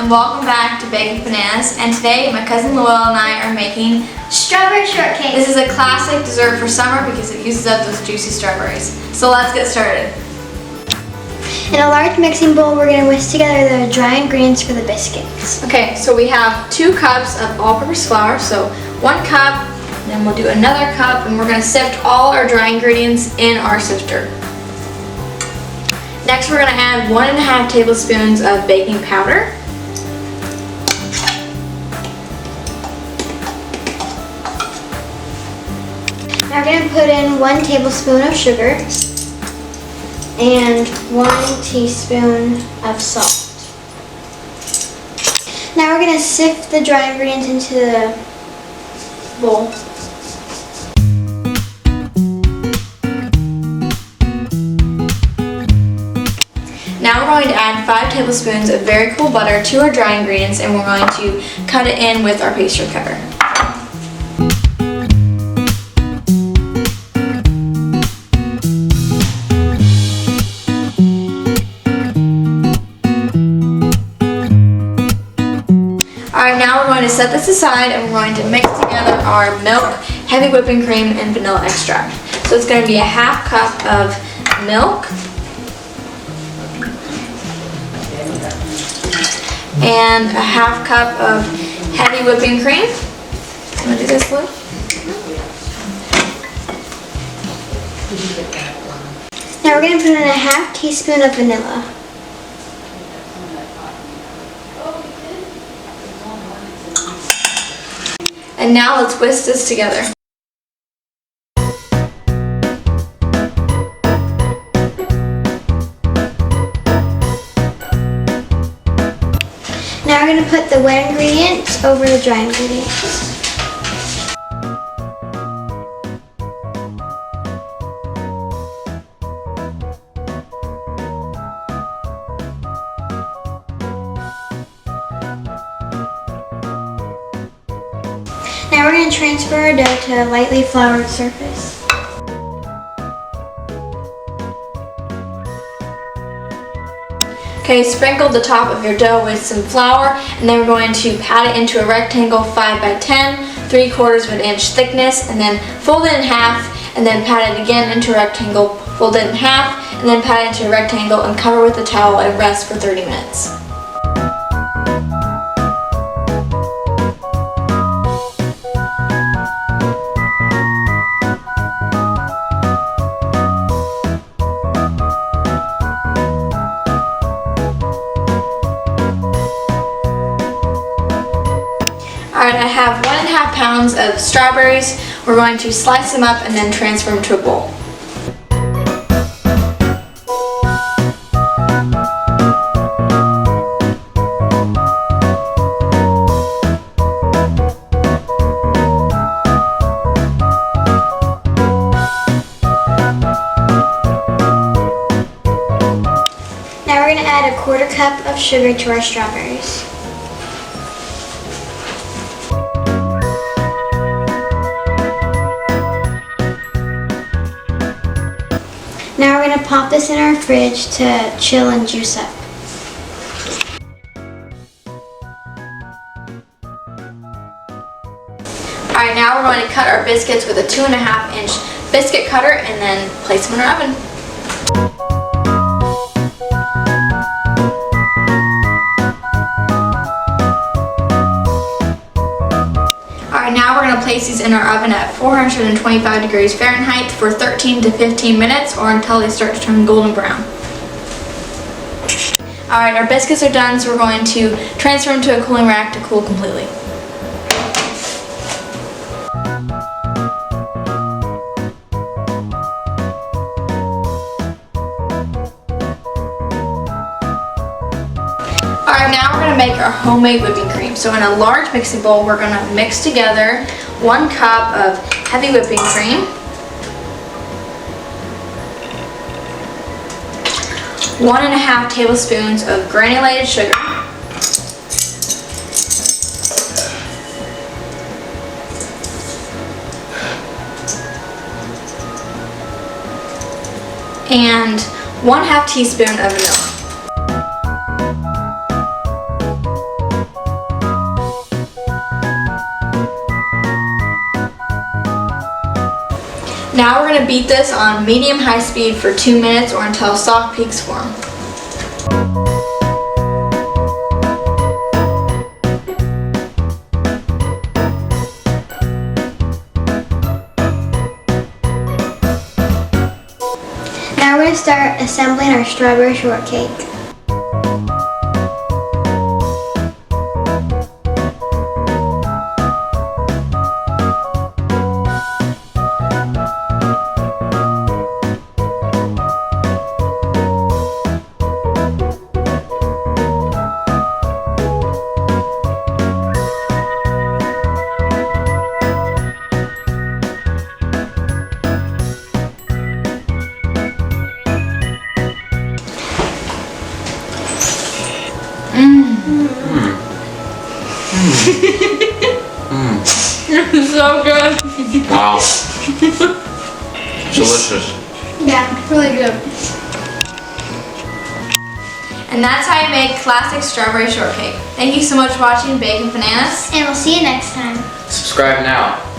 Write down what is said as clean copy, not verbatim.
and welcome back to Baking Bananas. And today my cousin Luella and I are making Strawberry Shortcake. This is a classic dessert for summer because it uses up those juicy strawberries. So let's get started. In a large mixing bowl, we're going to whisk together the dry ingredients for the biscuits. Okay, so we have 2 cups of all-purpose flour, so 1 cup, then we'll do another cup, and we're going to sift all our dry ingredients in our sifter. Next, we're going to add 1.5 tablespoons of baking powder. Now we're going to put in 1 tablespoon of sugar and 1 teaspoon of salt. Now we're going to sift the dry ingredients into the bowl. Now we're going to add 5 tablespoons of very cool butter to our dry ingredients, and we're going to cut it in with our pastry cutter. Alright, now we're going to set this aside and we're going to mix together our milk, heavy whipping cream, and vanilla extract. So it's going to be a 1/2 cup of milk and a 1/2 cup of heavy whipping cream. I'm going to do this, Lou. Now we're going to put in a 1/2 teaspoon of vanilla. And now let's whisk this together. Now we're going to put the wet ingredients over the dry ingredients. Now we're going to transfer our dough to a lightly floured surface. Okay, sprinkle the top of your dough with some flour, and then we're going to pat it into a rectangle 5 by 10, 3/4 of an inch thickness, and then fold it in half, and then pat it again into a rectangle, fold it in half, and then pat it into a rectangle and cover with a towel and rest for 30 minutes. Alright, I have 1.5 pounds of strawberries. We're going to slice them up and then transfer them to a bowl. Now we're going to add a 1/4 cup of sugar to our strawberries. Now we're going to pop this in our fridge to chill and juice up. Alright, now we're going to cut our biscuits with a 2.5 inch biscuit cutter and then place them in our oven. Alright, now we're going to place these in our oven at 425 degrees Fahrenheit for 13 to 15 minutes or until they start to turn golden brown. Alright, our biscuits are done, so we're going to transfer them to a cooling rack to cool completely. Alright, now we're going to make our homemade whipping cream. So in a large mixing bowl, we're going to mix together 1 cup of heavy whipping cream, 1.5 tablespoons of granulated sugar, and 1/2 teaspoon of vanilla. Now we're gonna beat this on medium-high speed for 2 minutes or until soft peaks form. Now we're going to start assembling our strawberry shortcake. So good. Wow. Delicious. Yeah, really good. And that's how you make classic strawberry shortcake. Thank you so much for watching Bacon Bananas. And we'll see you next time. Subscribe now.